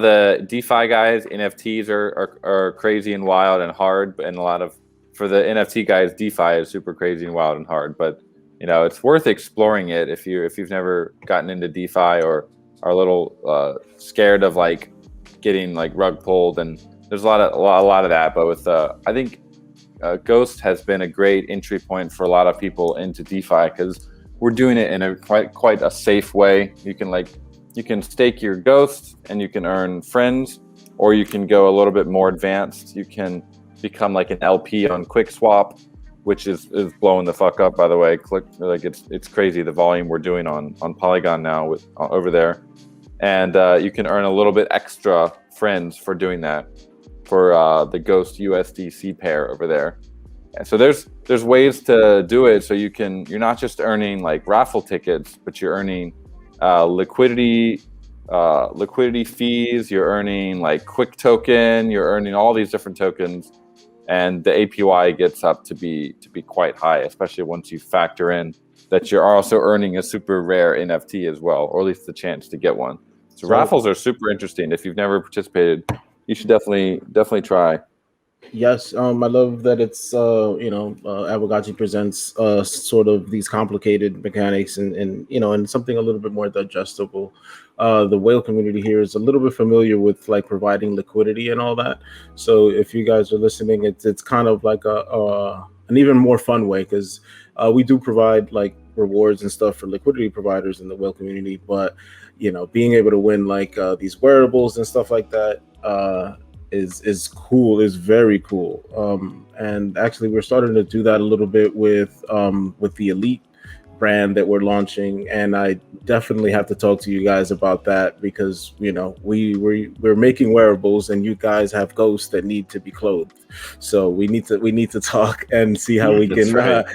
the DeFi guys, NFTs are crazy and wild and hard, and for the NFT guys, DeFi is super crazy and wild and hard. But it's worth exploring it if you've never gotten into DeFi or are a little scared of like getting like rug pulled, and there's a lot of that. But with I think Ghost has been a great entry point for a lot of people into DeFi, because we're doing it in a quite a safe way. You can stake your Ghost and you can earn friends, or you can go a little bit more advanced. You can become like an LP on QuickSwap, which is blowing the fuck up, by the way. It's crazy the volume we're doing on Polygon now over there, and you can earn a little bit extra friends for doing that, for the Ghost USDC pair over there. And so there's ways to do it, so you're not just earning like raffle tickets, but you're earning liquidity fees, you're earning like Quick Token, you're earning all these different tokens, and the APY gets up to be quite high, especially once you factor in that you're also earning a super rare NFT as well, or at least the chance to get one. So raffles are super interesting. If you've never participated, you should definitely try.
Yes, I love that it's Aavegotchi presents sort of these complicated mechanics and something a little bit more digestible. The whale community here is a little bit familiar with like providing liquidity and all that. So if you guys are listening, it's kind of like an even more fun way, because we do provide like rewards and stuff for liquidity providers in the whale community, but being able to win like these wearables and stuff like that is cool, is very cool. And actually we're starting to do that a little bit with the Elite brand that we're launching, and I definitely have to talk to you guys about that, because we're making wearables and you guys have ghosts that need to be clothed, so we need to talk and see how we can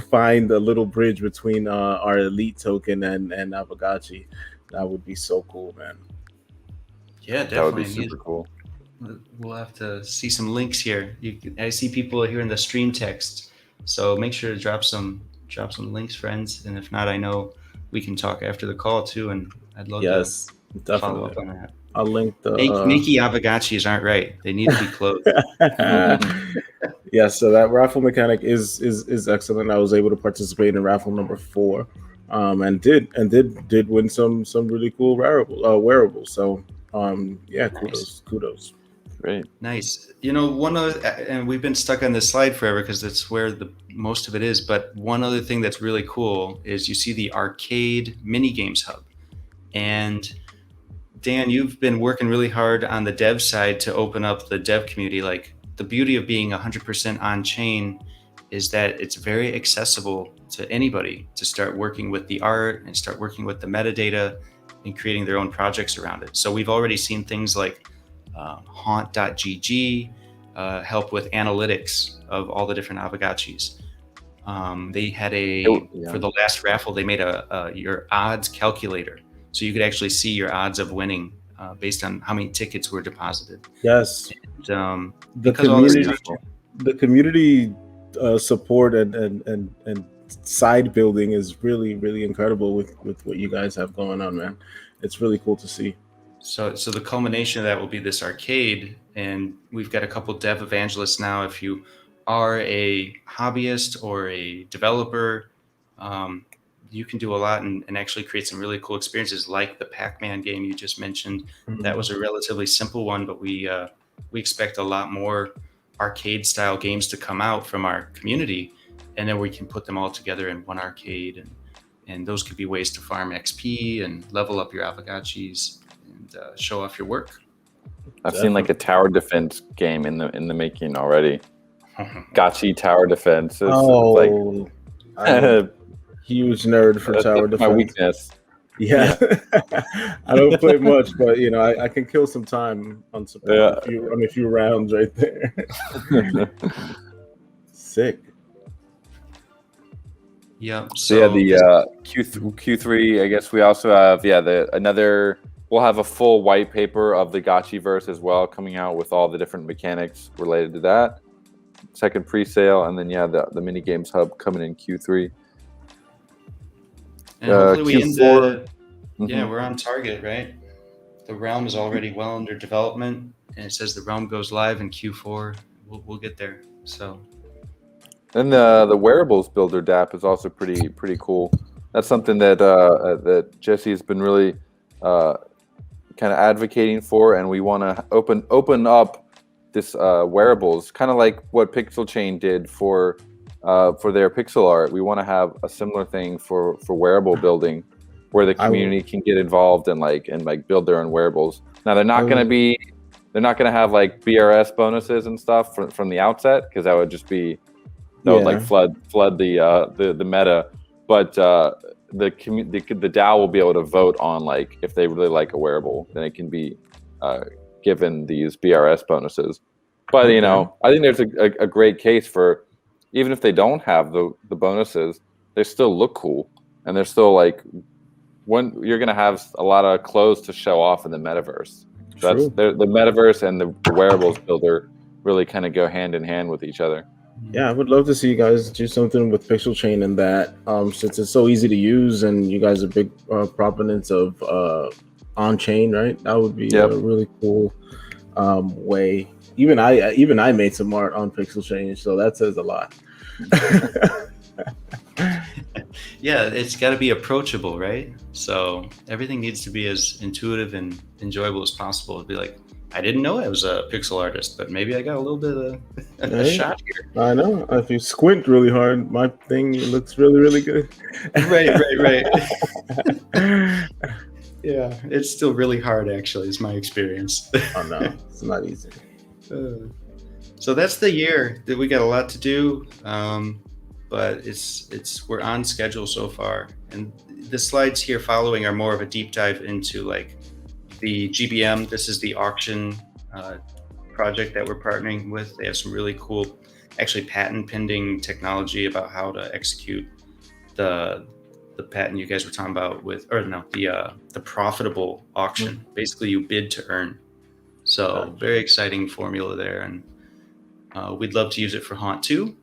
find a little bridge between our Elite token and Avagachi. That would be so cool, man.
Yeah, definitely.
That would be super cool.
We'll have to see some links here. I see people here in the stream text, so make sure to drop some links, friends. And if not, I know we can talk after the call too, and I'd love to follow up on that.
I'll link the
Makey Avegotchis aren't right. They need to be clothed.
Yeah, so that raffle mechanic is excellent. I was able to participate in raffle number 4, and did win some really cool wearables. So yeah, kudos.
Great.
Nice. You know, one other, and we've been stuck on this slide forever because that's where the most of it is. But one other thing that's really cool is you see the arcade mini games hub. And Dan, you've been working really hard on the dev side to open up the dev community. Like, the beauty of being 100% on chain is that it's very accessible to anybody to start working with the art and start working with the metadata and creating their own projects around it. So we've already seen things like haunt.gg help with analytics of all the different Aavegotchis. They had for the last raffle, they made your odds calculator. So you could actually see your odds of winning based on how many tickets were deposited.
Yes.
And,
the community support and side building is really incredible with what you guys have going on, man. It's really cool to see.
So the culmination of that will be this arcade, and we've got a couple dev evangelists now. If you are a hobbyist or a developer, you can do a lot and actually create some really cool experiences, like the Pac-Man game you just mentioned. Mm-hmm. That was a relatively simple one, but we expect a lot more arcade-style games to come out from our community, and then we can put them all together in one arcade, and those could be ways to farm XP and level up your Avagotchis and show off your work.
I've seen like a tower defense game in the making already. Gotchi tower defense. It's
like huge nerd for tower defense.
My weakness.
Yeah. I don't play much, but you know, I can kill some time on a few rounds right there. Sick.
Yeah.
So yeah, the Q3. I guess we also have we'll have a full white paper of the Gotchiverse as well, coming out with all the different mechanics related to that. Second pre-sale, and then the mini games hub coming in Q3.
And hopefully we Q4. We're on target, right? The realm is already well under development, and it says the realm goes live in Q4. We'll get there. So.
And the wearables builder DApp is also pretty cool. That's something that Jesse has been really kind of advocating for, and we want to open up this wearables, kind of like what Pixel Chain did for their pixel art. We want to have a similar thing for wearable building, where the community can get involved and build their own wearables. Now they're not going to have like BRS bonuses and stuff from the outset, because that would just be would like flood the meta. But the DAO will be able to vote on, like, if they really like a wearable, then it can be given these BRS bonuses. But you know, I think there's a great case for, even if they don't have the bonuses, they still look cool, and they're still like, when you're gonna have a lot of clothes to show off in the metaverse. That's the metaverse and the wearables builder really kind of go hand in hand with each other.
Yeah, I would love to see you guys do something with Pixel Chain and that, since it's so easy to use, and you guys are big proponents of on chain, right? That would be a really cool way. Even I made some art on Pixel Chain, so that says a lot.
Yeah, it's got to be approachable, right? So everything needs to be as intuitive and enjoyable as possible. It'd be like, I didn't know I was a pixel artist, but maybe I got a little bit of a shot here.
I know. If you squint really hard, my thing looks really good.
Right. Yeah, it's still really hard, actually, is my experience.
Oh, no, it's not easy.
So that's the year. That we got a lot to do, but we're on schedule so far. And the slides here following are more of a deep dive into like the GBM. This is the auction project that we're partnering with. They have some really cool, actually patent pending technology about how to execute the patent you guys were talking about the profitable auction. Basically, you bid to earn. So very exciting formula there, and we'd love to use it for Haunt too,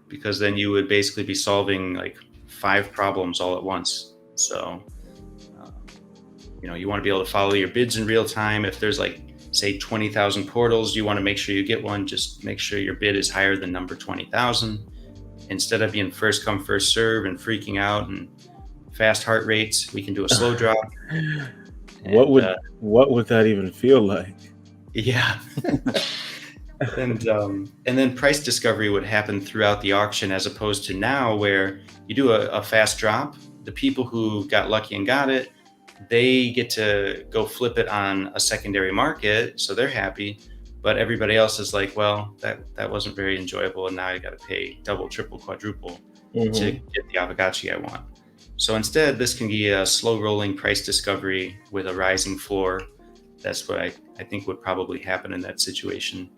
because then you would basically be solving like 5 problems all at once. So you want to be able to follow your bids in real time. If there's like say 20,000 portals, you want to make sure you get one. Just make sure your bid is higher than number 20,000. Instead of being first come, first serve and freaking out and fast heart rates, we can do a slow drop.
What would that even feel like?
Yeah. And then price discovery would happen throughout the auction, as opposed to now where you do a fast drop. The people who got lucky and got it, they get to go flip it on a secondary market, so they're happy. But everybody else is like, well, that wasn't very enjoyable, and now I got to pay double, triple, quadruple to get the Aavegotchi I want. So instead, this can be a slow rolling price discovery with a rising floor. That's what I think would probably happen in that situation.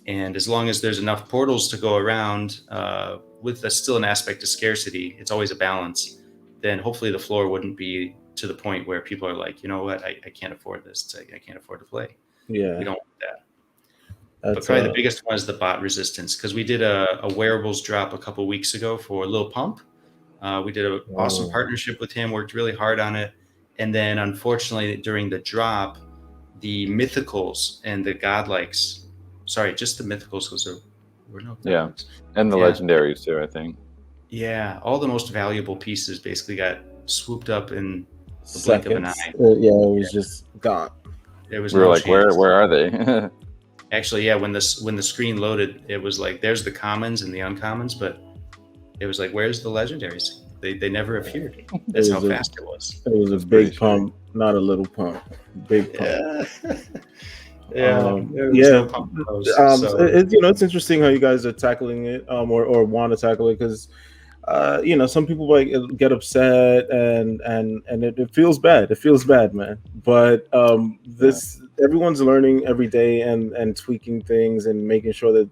And as long as there's enough portals to go around, with still an aspect of scarcity, it's always a balance, then hopefully the floor wouldn't be to the point where people are like, you know what, I can't afford this. I can't afford to play. Yeah. We don't want that. But probably the biggest one is the bot resistance, because we did a wearables drop a couple weeks ago for Lil Pump. We did an awesome partnership with him, worked really hard on it. And then unfortunately during the drop, the mythicals and the godlikes, just the mythicals, because there were no godlikes.
And the legendaries too, I think.
Yeah, all the most valuable pieces basically got swooped up in the blink of an eye.
It was just gone.
There was
we were like, where are they?
Actually, when the screen loaded, it was like, there's the commons and the uncommons, but it was like, where's the legendaries? They never appeared. That's how fast it was.
It was a big pump, not a little pump. Big pump. It's interesting how you guys are tackling it, or want to tackle it, because some people like get upset and it feels bad. It feels bad, man. But everyone's learning every day and tweaking things and making sure that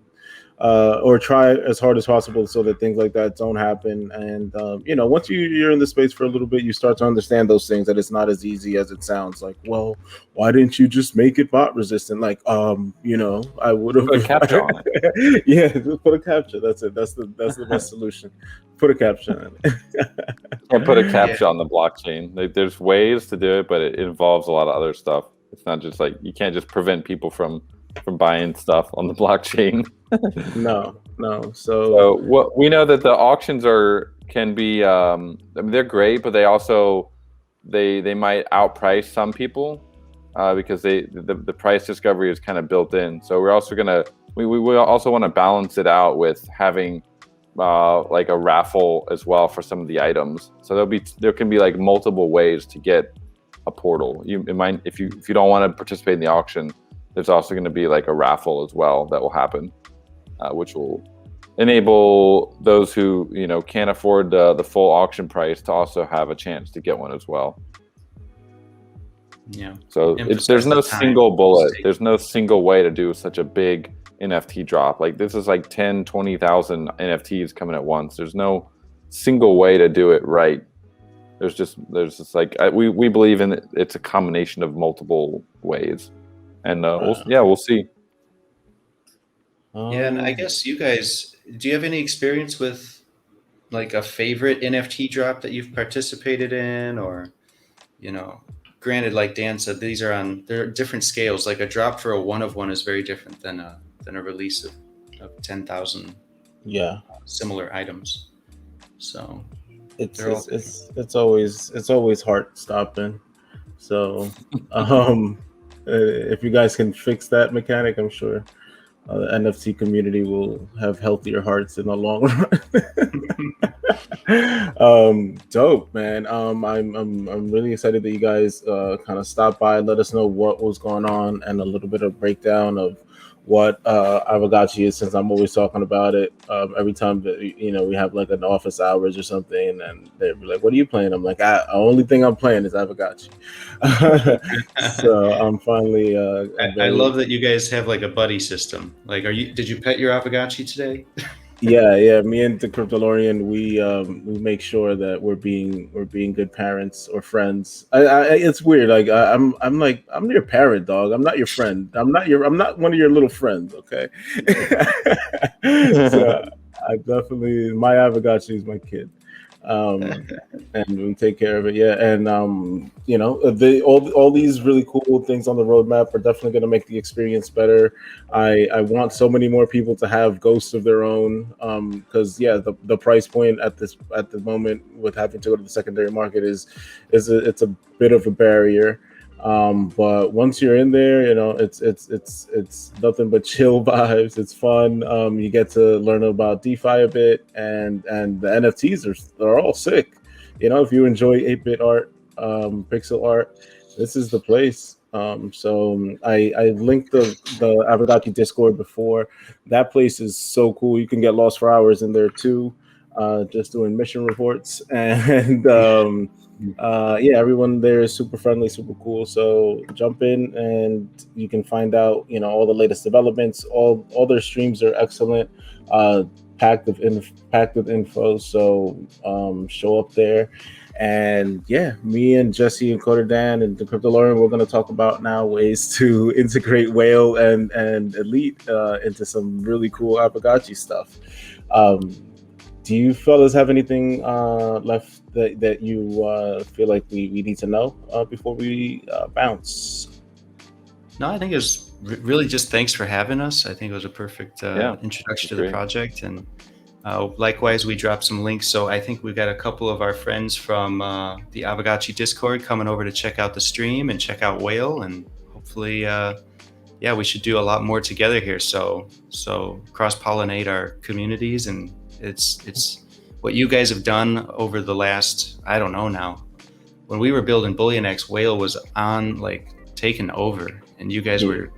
or try as hard as possible so that things like that don't happen. And once you're in the space for a little bit, you start to understand those things, that it's not as easy as it sounds. Like, well, why didn't you just make it bot resistant? Like, I would have
put a capture on it.
Yeah, put a capture. That's it. That's the best solution. Put a capture on it.
Can't put a capture on the blockchain. Like, there's ways to do it, but it involves a lot of other stuff. It's not just like, you can't just prevent people from buying stuff on the blockchain.
No.
So what we know that the auctions can be they're great, but they also they might outprice some people because the price discovery is kind of built in. So we're also we also want to balance it out with having like a raffle as well for some of the items. So there can be like multiple ways to get a portal. If you don't want to participate in the auction, there's also going to be like a raffle as well that will happen, which will enable those who can't afford the full auction price to also have a chance to get one as well.
Yeah.
So there's no single bullet. There's no single way to do such a big NFT drop. Like, this is like 10, 20,000 NFTs coming at once. There's no single way to do it right. There's just like we believe in it. It's a combination of multiple ways. And we'll see.
Yeah, and I guess you guys, do you have any experience with like a favorite NFT drop that you've participated in, or granted, like Dan said, there are different scales. Like a drop for a one of one is very different than a release of 10,000 similar items. So
it's always heart stopping. So if you guys can fix that mechanic, I'm sure the NFT community will have healthier hearts in the long run. Dope, man. I'm really excited that you guys kind of stopped by, let us know what was going on, and a little bit of breakdown of what Avagachi is, since I'm always talking about it every time that we have like an office hours or something, and they'll be like, "What are you playing?" I'm like, "The only thing I'm playing is Avagachi." So I'm finally.
I love that you guys have like a buddy system. Like, did you pet your Avagachi today?
Yeah. Me and the Cryptolorian, we make sure that we're being good parents or friends. It's weird. Like I'm your parent, dog. I'm not your friend. I'm not one of your little friends. Okay. So I definitely, my Aavegotchi is my kid. and we take care of it. Yeah, and all these really cool things on the roadmap are definitely going to make the experience better. I want so many more people to have ghosts of their own, because the price point at the moment with having to go to the secondary market it's a bit of a barrier. But once you're in there, it's nothing but chill vibes. It's fun. You get to learn about DeFi a bit, and the NFTs are all sick. If you enjoy 8-bit art, pixel art, this is the place. So I linked the Aavegotchi Discord before. That place is so cool. You can get lost for hours in there too, just doing mission reports and. Everyone there is super friendly, super cool. So jump in and you can find out, all the latest developments. All their streams are excellent, packed with info. So show up there, and me and Jesse and Coder Dan and the Crypto Lauren, we're going to talk about now ways to integrate Whale and Elite into some really cool Aavegotchi stuff. Do you fellas have anything left that you feel like we need to know before we bounce?
No, I think it's really just thanks for having us. I think it was a perfect introduction to the project. And likewise, we dropped some links. So I think we've got a couple of our friends from the Aavegotchi Discord coming over to check out the stream and check out Whale. And hopefully, we should do a lot more together here. So cross-pollinate our communities, and it's what you guys have done over the last, I don't know now. When we were building BullionX, Whale was taken over, and you guys were,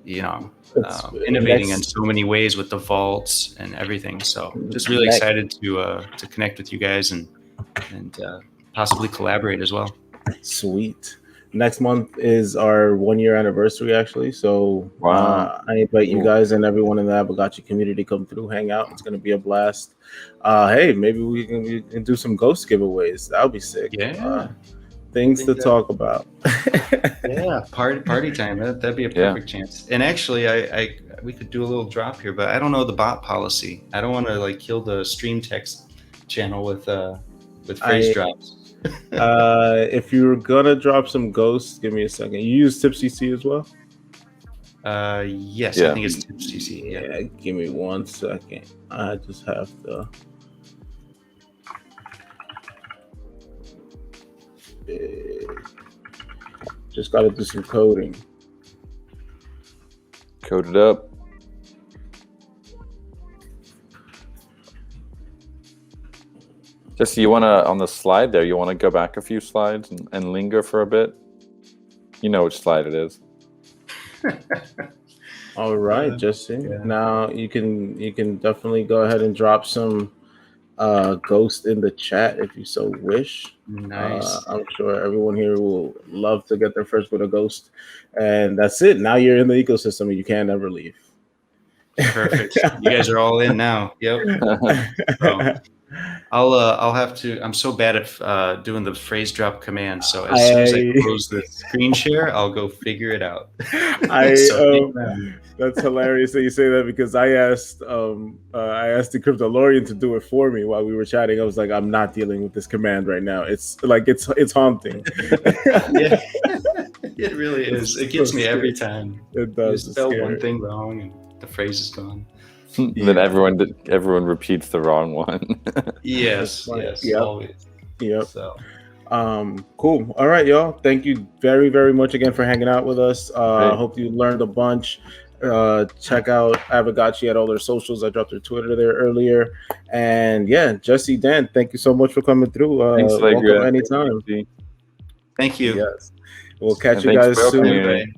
innovating in so many ways with the vaults and everything. So just really excited to connect with you guys and possibly collaborate as well.
Sweet. Next month is our 1-year anniversary, actually. So I invite you guys and everyone in the Avagachi community come through, hang out. It's going to be a blast. Hey, maybe we can do some ghost giveaways. That would be sick.
Yeah.
Things to talk about.
Party time. That'd be a perfect chance. And actually, we could do a little drop here, but I don't know the bot policy. I don't want to kill the stream text channel with phrase drops.
If you're gonna drop some ghosts, give me a second. You use TipCC as well?
Yes, I think it's TipCC.
Yeah, give me 1 second. I just have to. Just gotta do some coding.
Code it up. Jesse, you want to, on the slide there, you want to go back a few slides and linger for a bit? You know which slide it is.
All right, Jesse. Yeah. Now you can definitely go ahead and drop some ghost in the chat if you so wish.
Nice.
I'm sure everyone here will love to get their first bit of ghost. And that's it. Now you're in the ecosystem and you can't ever leave.
Perfect. You guys are all in now. Yep. So, I'll have to. I'm so bad at doing the phrase drop command. So as soon as I close the screen share, I'll go figure it out.
That's hilarious that you say that, because I asked the Crypto Lauren to do it for me while we were chatting. I was like, I'm not dealing with this command right now. It's haunting.
Yeah, it really is. It gets me every time.
It does.
You spell one thing wrong and the phrase is gone.
Then everyone repeats the wrong one.
Yes,
yep.
Always.
Yep.
So,
cool. All right, y'all. Thank you very, very much again for hanging out with us. I hope you learned a bunch. Check out Aavegotchi at all their socials. I dropped their Twitter there earlier. And Jesse, Dan, thank you so much for coming through.
Thanks,
welcome anytime.
Thank you.
Yes. We'll catch you guys soon.